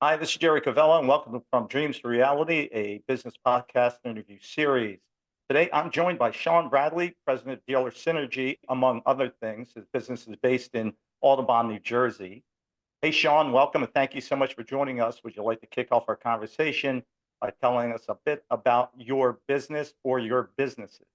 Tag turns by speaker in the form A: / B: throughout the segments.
A: Hi, this is Jerry Covella, and welcome to From Dreams to Reality, a business podcast interview series. Today, I'm joined by Sean Bradley, president of Dealer Synergy, among other things. His business is based in Audubon, New Jersey. Hey, Sean, welcome, and thank you so much for joining us. Would you like to kick off our conversation by telling us a bit about your business or your businesses?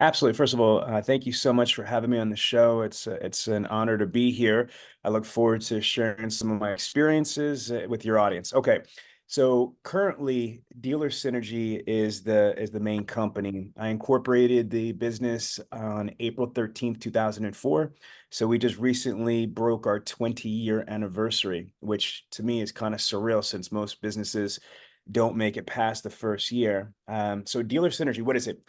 B: Absolutely. First of all, thank you so much for having me on the show. It's an honor to be here. I look forward to sharing some of my experiences with your audience. Okay, so currently, Dealer Synergy is the main company. I incorporated the business on April 13th, 2004. So we just recently broke our 20-year anniversary, which to me is kind of surreal since most businesses don't make it past the first year. So Dealer Synergy, what is it?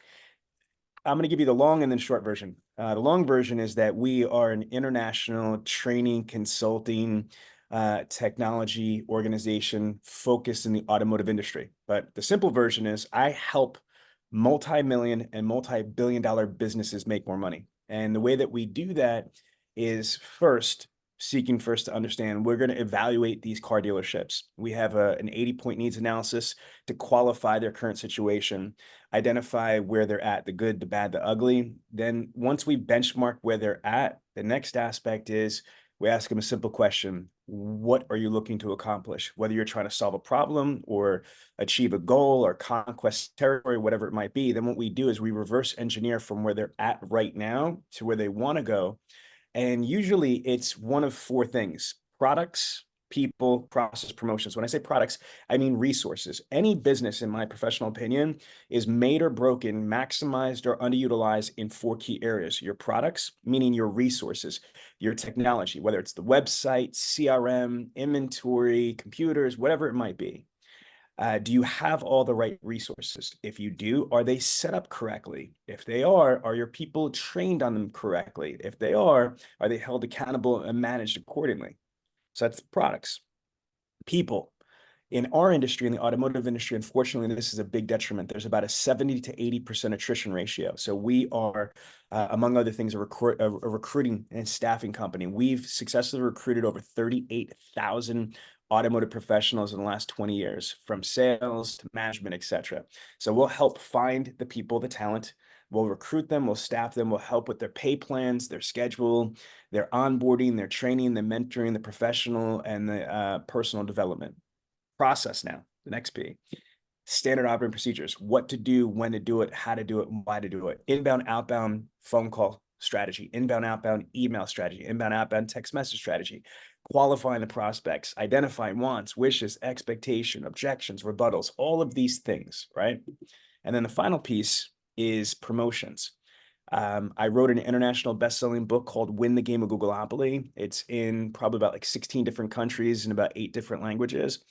B: I'm going to give you the long and then short version. The long version is that we are an international training, consulting, technology organization focused in the automotive industry. But the simple version is I help multi-million and multi-billion dollar businesses make more money. And the way that we do that is seeking first to understand, we're going to evaluate these car dealerships. We have an 80-point needs analysis to qualify their current situation, identify where they're at, the good, the bad, the ugly. Then once we benchmark where they're at, the next aspect is we ask them a simple question. What are you looking to accomplish? Whether you're trying to solve a problem or achieve a goal or conquest territory, whatever it might be, then what we do is we reverse engineer from where they're at right now to where they want to go. And usually it's one of four things: products, people, process, promotions. When I say products, I mean resources. Any business, in my professional opinion, is made or broken, maximized or underutilized in four key areas: your products, meaning your resources; your technology, whether it's the website, CRM, inventory, computers, whatever it might be. Do you have all the right resources? If you do, are they set up correctly? If they are your people trained on them correctly? If they are they held accountable and managed accordingly? So that's products. People. In our industry, in the automotive industry, unfortunately, this is a big detriment. There's about a 70 to 80% attrition ratio. So we are, among other things, a recruiting and staffing company. We've successfully recruited over 38,000 automotive professionals in the last 20 years, from sales to management, etc. So we'll help find the people, the talent. We'll recruit them, we'll staff them, we'll help with their pay plans, their schedule, their onboarding, their training, the mentoring, the professional, and the personal development. Process now, the next P. Standard operating procedures: what to do, when to do it, how to do it, and why to do it. Inbound, outbound phone call strategy, inbound, outbound email strategy, inbound, outbound text message strategy, qualifying the prospects, identifying wants, wishes, expectation, objections, rebuttals, all of these things, right? And then the final piece is promotions. I wrote an international best-selling book called Win the Game of Googleopoly. It's in probably about like 16 different countries in about 8 different languages.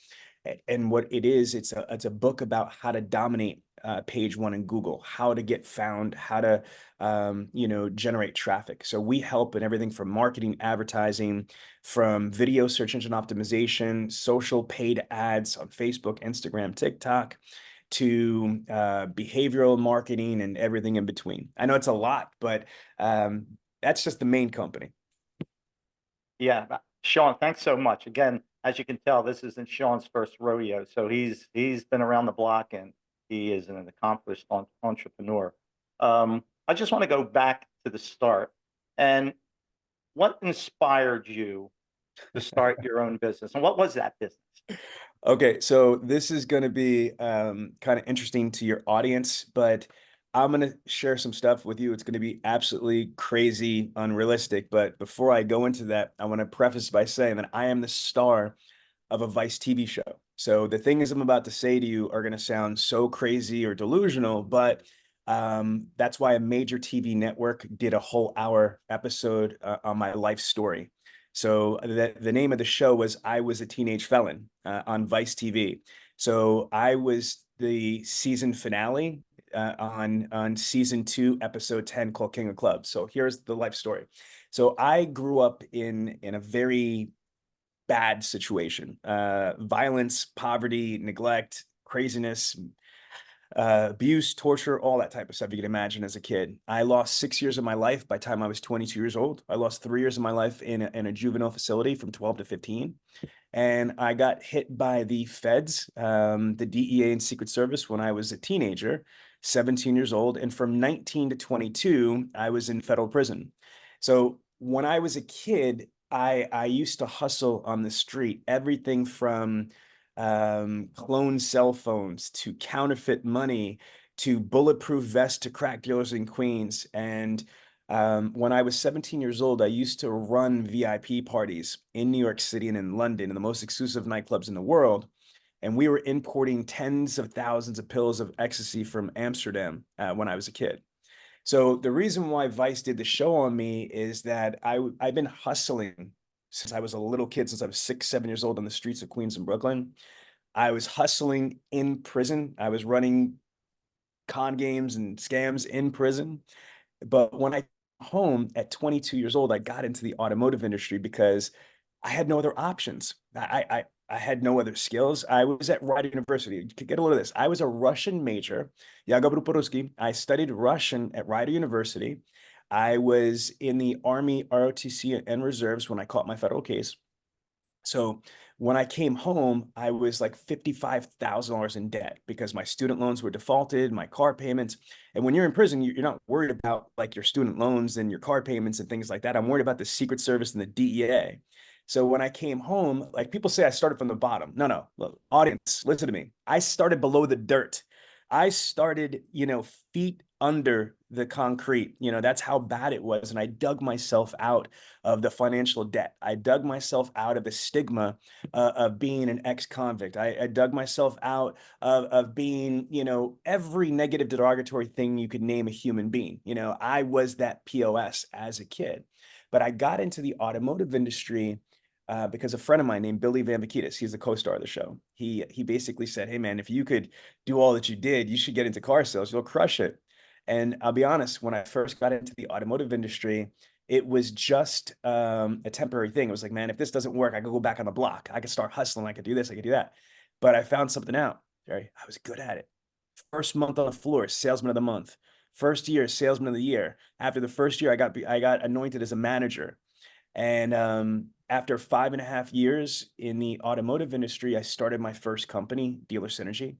B: And what it is, it's a book about how to dominate page one in Google, how to get found, how to generate traffic. So we help in everything from marketing, advertising, from video search engine optimization, social paid ads on Facebook, Instagram, TikTok, to behavioral marketing and everything in between. I know it's a lot, but that's just the main company.
A: Yeah, Sean, thanks so much. Again, as you can tell, this isn't Sean's first rodeo. So he's been around the block and he is an accomplished entrepreneur. I just want to go back to the start. And what inspired you to start your own business? And what was that business?
B: Okay, so this is going to be kind of interesting to your audience, but I'm going to share some stuff with you. It's going to be absolutely crazy, unrealistic. But before I go into that, I want to preface by saying that I am the star of a Vice TV show. So the things I'm about to say to you are going to sound so crazy or delusional, but that's why a major TV network did a whole hour episode on my life story. So the name of the show was I Was a Teenage Felon on Vice TV. So I was the season finale on season 2, episode 10, called King of Clubs. So here's the life story. So I grew up in a very bad situation: violence, poverty, neglect, craziness, abuse, torture, all that type of stuff you can imagine as a kid. I lost 6 years of my life by the time I was 22 years old. I lost 3 years of my life in a juvenile facility from 12 to 15. And I got hit by the feds, the DEA and Secret Service when I was a teenager, 17 years old. And from 19 to 22, I was in federal prison. So when I was a kid, I used to hustle on the street, everything from clone cell phones to counterfeit money to bulletproof vests to crack dealers in Queens. And when I was 17 years old, I used to run VIP parties in New York City and in London, in the most exclusive nightclubs in the world. And we were importing tens of thousands of pills of ecstasy from Amsterdam when I was a kid. So the reason why Vice did the show on me is that I've been hustling since I was a little kid, since I was 6, 7 years old on the streets of Queens and Brooklyn. I was hustling in prison. I was running con games and scams in prison. But when I came home at 22 years old, I got into the automotive industry because I had no other options. I had no other skills. I was at Rider University. You could get a load of this. I was a Russian major. I studied Russian at Rider University. I was in the Army ROTC and reserves when I caught my federal case. So when I came home, I was like $55,000 in debt because my student loans were defaulted, my car payments. And when you're in prison, you're not worried about like your student loans and your car payments and things like that. I'm worried about the Secret Service and the DEA. So when I came home, like people say I started from the bottom. No, no, look, audience, listen to me. I started below the dirt. I started, feet under the concrete. That's how bad it was. And I dug myself out of the financial debt. I dug myself out of the stigma of being an ex-convict. I dug myself out of being, every negative derogatory thing you could name a human being. I was that POS as a kid. But I got into the automotive industry because a friend of mine named Billy Van Vakitis, he's the co-star of the show. He basically said, "Hey man, if you could do all that you did, you should get into car sales. You'll crush it." And I'll be honest, when I first got into the automotive industry, it was just a temporary thing. It was like, man, if this doesn't work, I could go back on the block. I could start hustling. I could do this. I could do that. But I found something out, Jerry. I was good at it. First month on the floor, salesman of the month. First year, salesman of the year. After the first year, I got anointed as a manager. And after 5.5 years in the automotive industry, I started my first company, Dealer Synergy.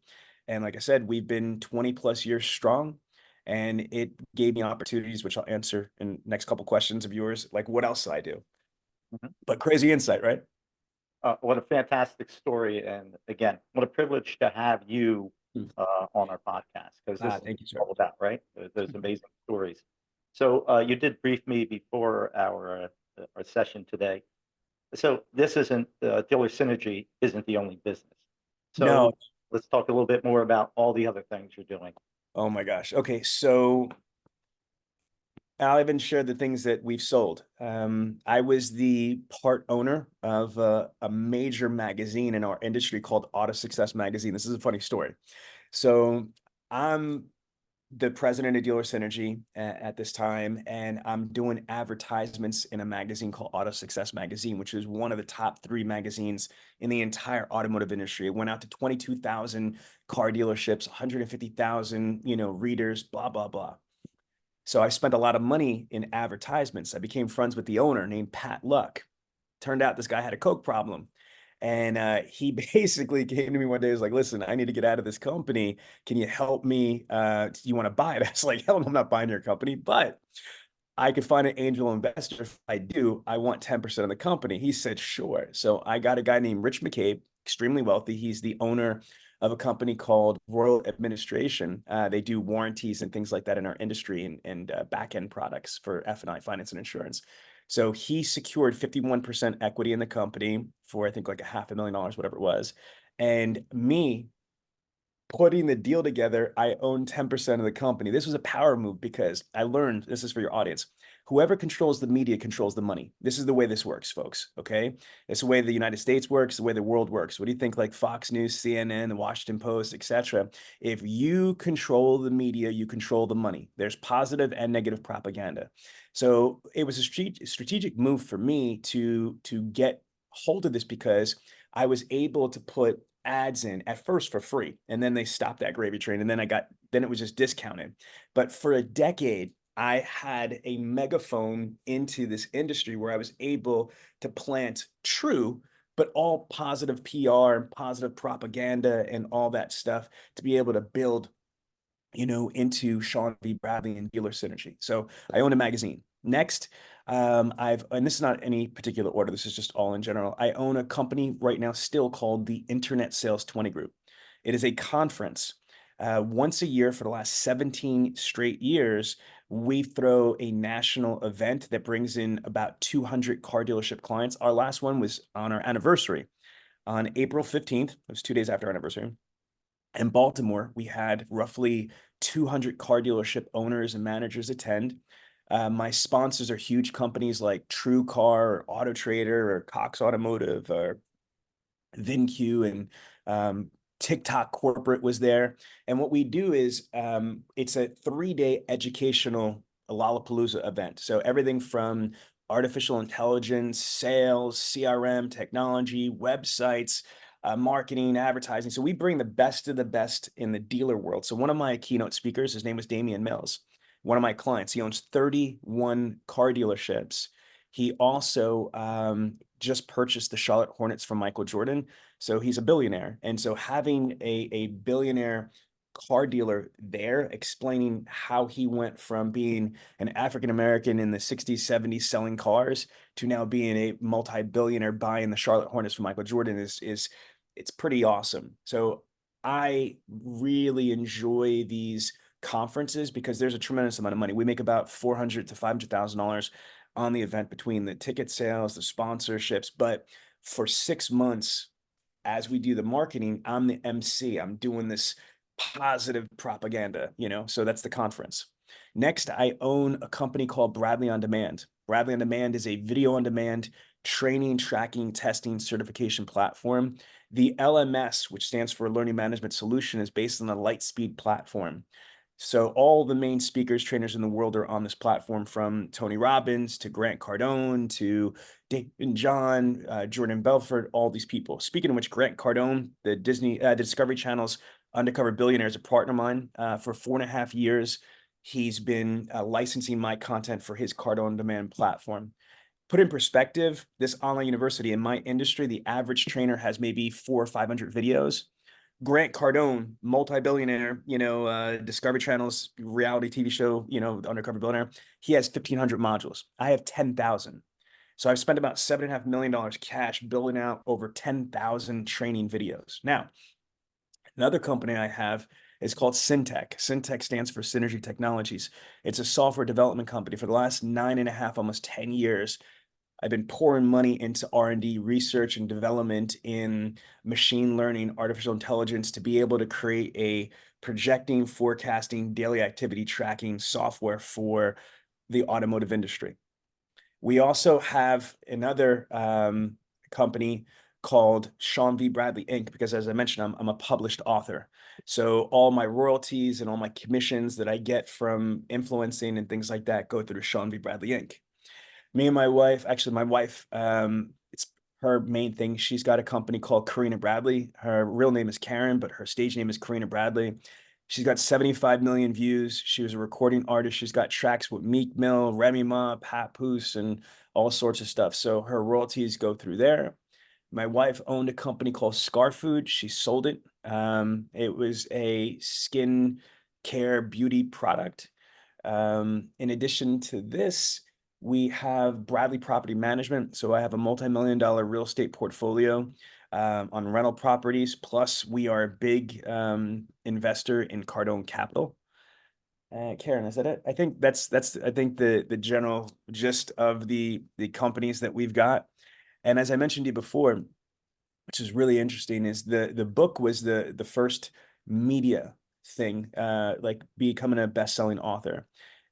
B: And like I said, we've been 20 plus years strong. And it gave me opportunities, which I'll answer in next couple questions of yours. Like, what else did I do?
A: Mhm.
B: But crazy insight, right?
A: What a fantastic story. And again, what a privilege to have you
B: Mm.
A: on our podcast, because this is
B: Thank you, sir.
A: all about, right? Those amazing stories. So you did brief me before our session today. So this isn't Dealer Synergy isn't the only business.
B: No.
A: So let's talk a little bit more about all the other things you're doing.
B: Oh my gosh. Okay. So I'll even share the things that we've sold. I was the part owner of a major magazine in our industry called Auto Success Magazine. This is a funny story. So I'm the president of Dealer Synergy at this time, and I'm doing advertisements in a magazine called Auto Success Magazine, which is one of the top 3 magazines in the entire automotive industry. It went out to 22,000 car dealerships, 150,000, readers, blah, blah, blah. So I spent a lot of money in advertisements. I became friends with the owner named Pat Luck. Turned out this guy had a coke problem. And he basically came to me one day. He was like, "Listen, I need to get out of this company. Can you help me? Do you want to buy it?" I was like, "Hell no, I'm not buying your company, but I could find an angel investor. If I do, I want 10% of the company." He said, "Sure." So I got a guy named Rich McCabe, extremely wealthy. He's the owner of a company called Royal Administration. They do warranties and things like that in our industry and back-end products for F&I, finance and insurance. So he secured 51% equity in the company for, I think, like $500,000, whatever it was. And me putting the deal together, I own 10% of the company. This was a power move because I learned, this is for your audience, whoever controls the media controls the money. This is the way this works, folks, okay? It's the way the United States works, the way the world works. What do you think, like Fox News, CNN, the Washington Post, etc.? If you control the media, you control the money. There's positive and negative propaganda. So it was a strategic move for me to get hold of this because I was able to put ads in at first for free, and then they stopped that gravy train, and then it was just discounted. But for a decade, I had a megaphone into this industry where I was able to plant true, but all positive PR, positive propaganda, and all that stuff to be able to build, into Sean V. Bradley and Dealer Synergy. So I own a magazine. Next, and this is not any particular order, this is just all in general. I own a company right now still called the Internet Sales 20 Group. It is a conference. Once a year for the last 17 straight years, we throw a national event that brings in about 200 car dealership clients. Our last one was on our anniversary on April 15th. It was 2 days after our anniversary. In Baltimore, we had roughly 200 car dealership owners and managers attend. My sponsors are huge companies like True Car or Auto Trader or Cox Automotive or VinQ, and TikTok Corporate was there. And what we do is it's a 3-day educational Lollapalooza event. So everything from artificial intelligence, sales, CRM, technology, websites, marketing, advertising. So we bring the best of the best in the dealer world. So one of my keynote speakers, his name was Damian Mills, one of my clients. He owns 31 car dealerships. He also just purchased the Charlotte Hornets from Michael Jordan. So he's a billionaire. And so having a billionaire car dealer there explaining how he went from being an African-American in the 60s, 70s selling cars to now being a multi-billionaire buying the Charlotte Hornets from Michael Jordan is it's pretty awesome. So I really enjoy these conferences because there's a tremendous amount of money. We make about $400,000 to $500,000 on the event between the ticket sales, the sponsorships. But for 6 months, as we do the marketing, I'm the MC. I'm doing this positive propaganda, so that's the conference. Next, I own a company called Bradley On Demand. Bradley On Demand is a video on demand training, tracking, testing, certification platform. The LMS, which stands for Learning Management Solution, is based on the Lightspeed platform. So all the main speakers, trainers in the world are on this platform, from Tony Robbins to Grant Cardone to Dave and John, Jordan Belfort, all these people. Speaking of which, Grant Cardone, the Discovery Channel's undercover billionaire, is a partner of mine. For 4.5 years, he's been licensing my content for his Cardone Demand platform. Put in perspective, this online university in my industry, the average trainer has maybe 400 or 500 videos. Grant Cardone, multi-billionaire, Discovery Channel's reality TV show, Undercover Billionaire, he has 1,500 modules. I have 10,000. So I've spent about $7.5 million cash building out over 10,000 training videos. Now, another company I have is called Syntech. Syntech stands for Synergy Technologies. It's a software development company. For the last 9.5, almost 10 years, I've been pouring money into R&D, research and development in machine learning, artificial intelligence, to be able to create a projecting, forecasting, daily activity tracking software for the automotive industry. We also have another company called Sean V. Bradley Inc. because, as I mentioned, I'm a published author. So all my royalties and all my commissions that I get from influencing and things like that go through Sean V. Bradley Inc. Me and my wife, actually my wife, it's her main thing. She's got a company called Karina Bradley. Her real name is Karen, but her stage name is Karina Bradley. She's got 75 million views. She was a recording artist. She's got tracks with Meek Mill, Remy Ma, Papoose, and all sorts of stuff. So her royalties go through there. My wife owned a company called Scar Food. She sold it. It was a skin care beauty product. In addition to this, we have Bradley Property Management. So I have a multi-million-dollar real estate portfolio on rental properties. Plus, we are a big investor in Cardone Capital. Karen, is that it? I think that's the general gist of the companies that we've got. And as I mentioned to you before, which is really interesting, is the book was the first media thing, like becoming a best-selling author.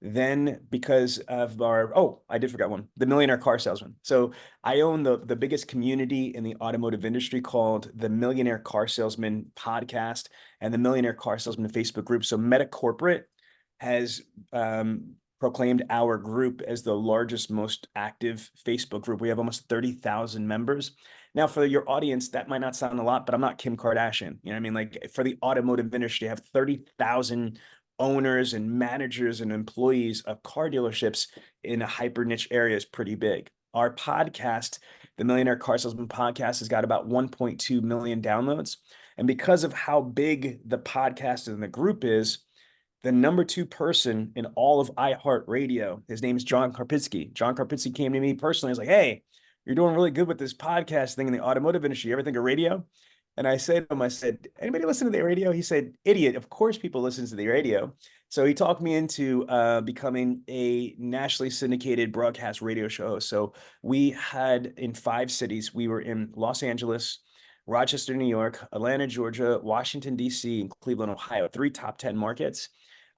B: Then, because of I did forget one, the Millionaire Car Salesman. So I own the biggest community in the automotive industry called the Millionaire Car Salesman podcast and the Millionaire Car Salesman Facebook group. So Meta Corporate has proclaimed our group as the largest, most active Facebook group. We have almost 30,000 members. Now, for your audience, that might not sound a lot, but I'm not Kim Kardashian. You know what I mean? Like for the automotive industry, I have 30,000 owners and managers and employees of car dealerships in a hyper niche area is pretty big. Our podcast, the Millionaire Car Salesman podcast, has got about 1.2 million downloads. And because of how big the podcast and the group is, the number 2 person in all of iHeartRadio, his name is John Karpinski. John Karpinski came to me personally. He's like, hey, you're doing really good with this podcast thing in the automotive industry. You ever think of radio? And I said to him, I said, anybody listen to the radio? He said, idiot. Of course people listen to the radio. So he talked me into becoming a nationally syndicated broadcast radio show host. So we had in 5 cities. We were in Los Angeles, Rochester, New York, Atlanta, Georgia, Washington, D.C., and Cleveland, Ohio, 3 top 10 markets.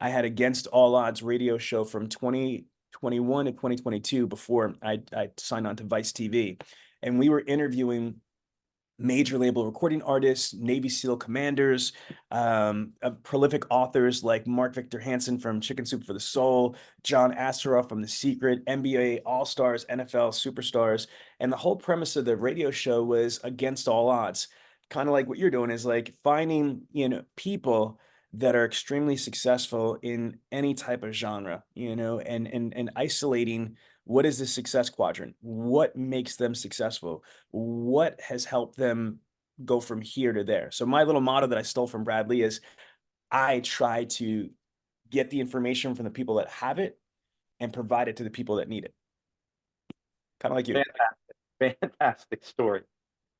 B: I had Against All Odds radio show from 2021 to 2022 before I signed on to Vice TV. And we were interviewing major label recording artists, Navy SEAL commanders, prolific authors like Mark Victor Hansen from Chicken Soup for the Soul, John Asseroff from The Secret, NBA All-Stars, NFL superstars. And the whole premise of the radio show was against all odds. Kind of like what you're doing is like finding, people that are extremely successful in any type of genre, and isolating what is the success quadrant? What makes them successful? What has helped them go from here to there? So my little motto that I stole from Bradley is I try to get the information from the people that have it and provide it to the people that need it. Kind of like you.
A: Fantastic story.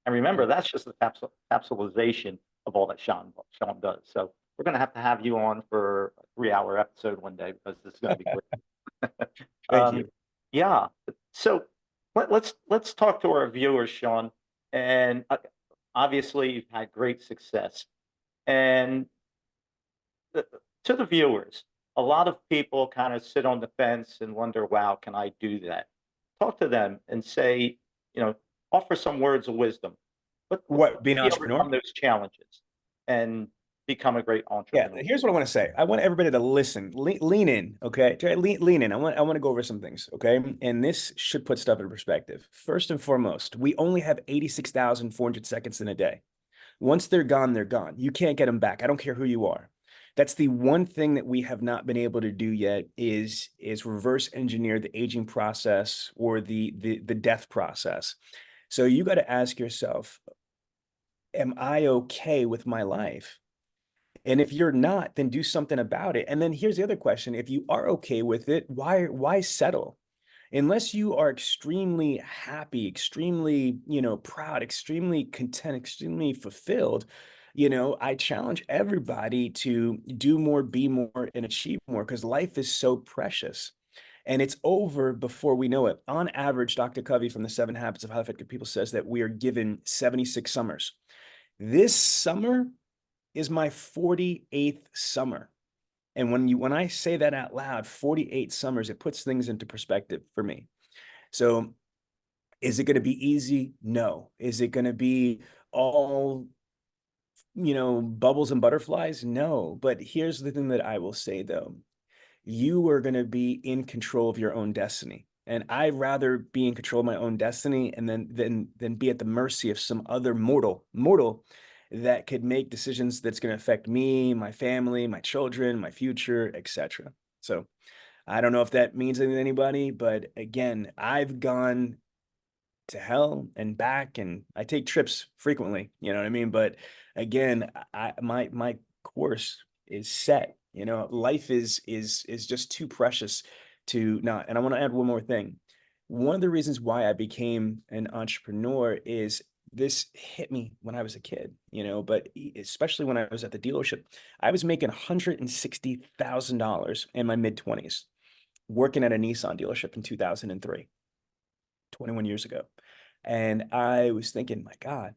A: And remember, that's just the capsulization of all that Sean does. So we're going to have you on for a 3-hour episode one day because this is going to be great.
B: Thank you.
A: Yeah. So let's talk to our viewers, Sean. And obviously, you've had great success. And to the viewers, a lot of people kind of sit on the fence and wonder, "Wow, can I do that?" Talk to them and say, offer some words of wisdom.
B: What, being an
A: How do you
B: entrepreneur?
A: overcome those challenges and become a great
B: Yeah,
A: entrepreneur?
B: here's what I want to say. I want everybody to listen, lean in, okay? Try lean in. I want to go over some things, okay? And this should put stuff in perspective. First and foremost, we only have 86,400 seconds in a day. Once they're gone, they're gone. You can't get them back. I don't care who you are. That's the one thing that we have not been able to do yet is reverse engineer the aging process or the death process. So you got to ask yourself, am I okay with my life? And if you're not, then do something about it. And then here's the other question. If you are okay with it, why settle? Unless you are extremely happy, extremely, proud, extremely content, extremely fulfilled, I challenge everybody to do more, be more, and achieve more because life is so precious. And it's over before we know it. On average, Dr. Covey from the 7 Habits of Highly Effective People says that we are given 76 summers. This summer is my 48th summer. And when I say that out loud, 48 summers, it puts things into perspective for me. So is it going to be easy? No. Is it going to be all, bubbles and butterflies? No. But here's the thing that I will say though. You are going to be in control of your own destiny. And I'd rather be in control of my own destiny and then be at the mercy of some other mortal that could make decisions that's going to affect me, my family, my children, my future, etc. So I don't know if that means anything to anybody, but again, I've gone to hell and back, and I take trips frequently. You know what I mean? But again, my course is set. Life is just too precious to not. And I want to add one more thing. One of the reasons why I became an entrepreneur is this hit me when I was a kid, but especially when I was at the dealership. I was making $160,000 in my mid-20s, working at a Nissan dealership in 2003, 21 years ago. And I was thinking, my God,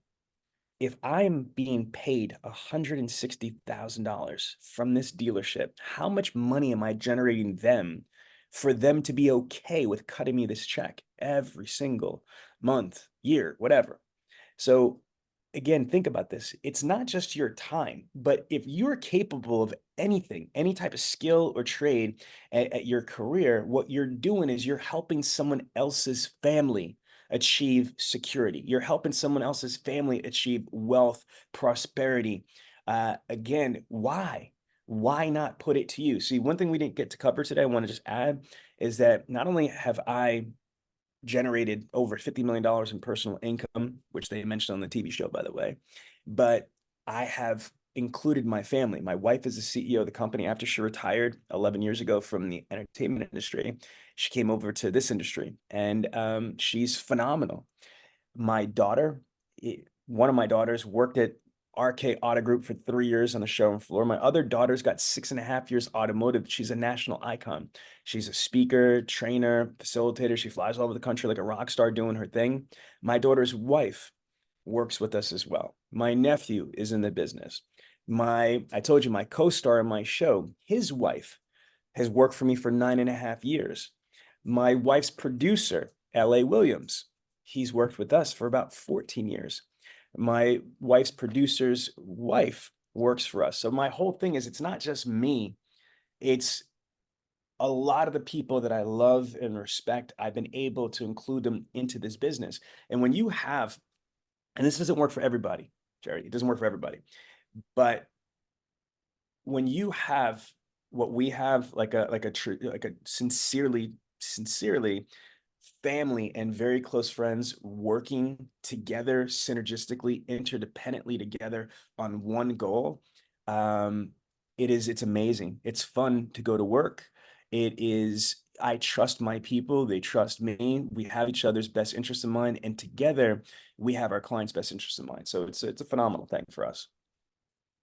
B: if I'm being paid $160,000 from this dealership, how much money am I generating them for them to be okay with cutting me this check every single month, year, whatever? So again, think about this. It's not just your time, but if you're capable of anything, any type of skill or trade at your career, what you're doing is you're helping someone else's family achieve security. You're helping someone else's family achieve wealth, prosperity. Again, why? Why not put it to you? See, one thing we didn't get to cover today, I want to just add, is that not only have I generated over $50 million in personal income, which they mentioned on the TV show, by the way, but I have included my family. My wife is the CEO of the company. After she retired 11 years ago from the entertainment industry, she came over to this industry, and she's phenomenal. My daughter, one of my daughters worked at RK Auto Group for 3 years on the showroom floor. My other daughter's got 6.5 years automotive. She's a national icon. She's a speaker, trainer, facilitator. She flies all over the country like a rock star doing her thing. My daughter's wife works with us as well. My nephew is in the business. I told you, my co-star in my show, his wife has worked for me for 9.5 years. My wife's producer, L.A. Williams, he's worked with us for about 14 years. My wife's producer's wife works for us. So my whole thing is, it's not just me, it's a lot of the people that I love and respect. I've been able to include them into this business. And when you have, and this doesn't work for everybody, Jerry, it doesn't work for everybody, but when you have what we have, like a sincerely family and very close friends working together synergistically, interdependently together on one goal, it's amazing. It's fun to go to work. I trust my people, they trust me. We have each other's best interests in mind, and together we have our clients' best interests in mind. So it's a phenomenal thing for us.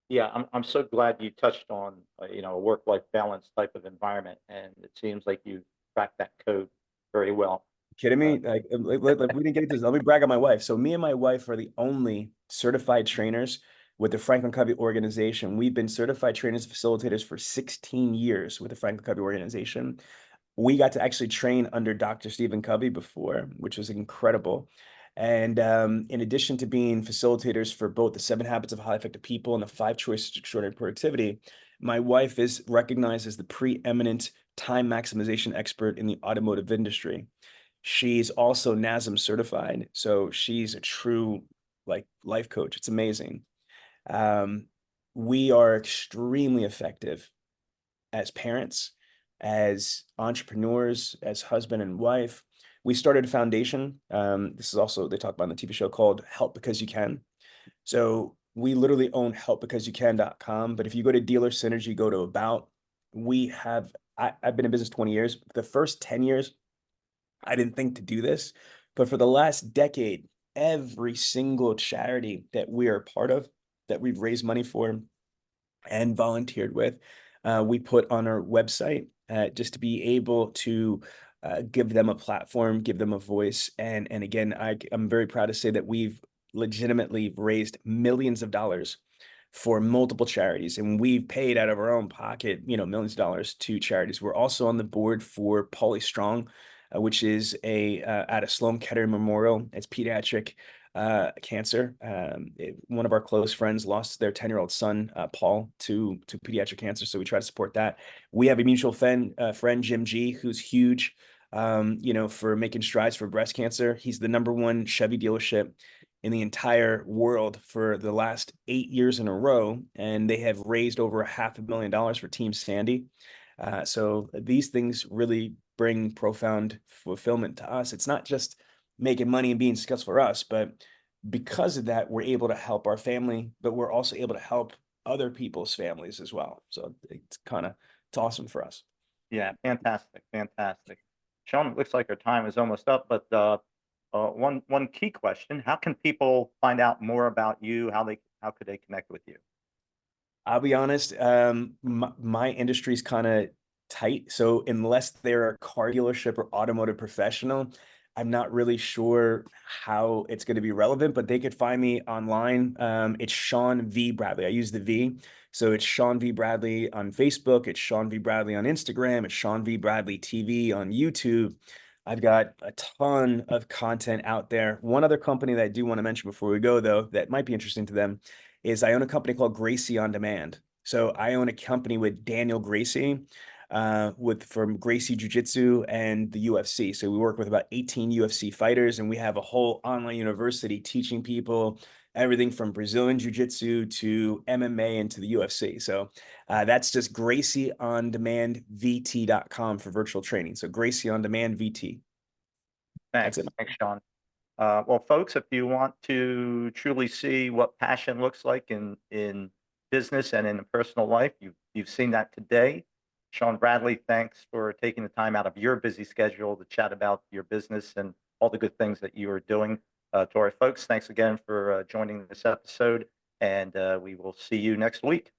A: Yeah, I'm so glad you touched on, a work-life balance type of environment, and it seems like you cracked that code very well.
B: Kidding
A: Uh,
B: me? We didn't get into this. Let me brag on my wife. So me and my wife are the only certified trainers with the Franklin Covey organization. We've been certified trainers and facilitators for 16 years with the Franklin Covey organization. We got to actually train under Dr. Stephen Covey before, which was incredible. And in addition to being facilitators for both the 7 Habits of Highly Effective People and the 5 Choices to Extraordinary Productivity, my wife is recognized as the preeminent time maximization expert in the automotive industry. She's also NASM certified, so she's a true life coach. It's amazing. Um, we are extremely effective as parents, as entrepreneurs, as husband and wife. We started a foundation. This is also, they talk about on the TV show, called Help Because You Can. So we literally own helpbecauseyoucan.com. But if you go to Dealer Synergy, go to About, I've been in business 20 years. The first 10 years, I didn't think to do this, but for the last decade, every single charity that we are a part of, that we've raised money for and volunteered with, we put on our website, just to be able to give them a platform, give them a voice. And again, I'm very proud to say that we've legitimately raised millions of dollars for multiple charities, and we've paid out of our own pocket, millions of dollars to charities. We're also on the board for Pauly Strong, which is at a Sloan Kettering Memorial. It's pediatric cancer. One of our close friends lost their 10-year-old son, Paul, to pediatric cancer. So we try to support that. We have a mutual friend, Jim G, who's huge, for making strides for breast cancer. He's the #1 Chevy dealership in the entire world for the last 8 years in a row, and they have raised over $500,000 for Team Sandy. So these things really bring profound fulfillment to us. It's not just making money and being successful for us, but because of that, we're able to help our family, but we're also able to help other people's families as well. So it's awesome for us.
A: yeah, fantastic, fantastic. Sean, it looks like our time is almost up, but one key question: how can people find out more about you? How could they connect with you?
B: I'll be honest, my industry is kind of tight. So unless they're a car dealership or automotive professional, I'm not really sure how it's going to be relevant, but they could find me online. It's Sean V. Bradley. I use the V. So it's Sean V. Bradley on Facebook. It's Sean V. Bradley on Instagram. It's Sean V. Bradley TV on YouTube. I've got a ton of content out there. One other company that I do want to mention before we go, though, that might be interesting to them, is I own a company called Gracie On Demand. So I own a company with Daniel Gracie. with from Gracie Jiu-Jitsu and the UFC. So we work with about 18 UFC fighters, and we have a whole online university teaching people everything from Brazilian Jiu-Jitsu to MMA and to the UFC. So that's just GracieOnDemandVT.com for virtual training. So Gracie On Demand VT. That's
A: Thanks.
B: it.
A: Thanks, Sean. Well, folks, if you want to truly see what passion looks like in business and in personal life, you've seen that today. Sean Bradley, thanks for taking the time out of your busy schedule to chat about your business and all the good things that you are doing. To our folks, thanks again for joining this episode, and we will see you next week.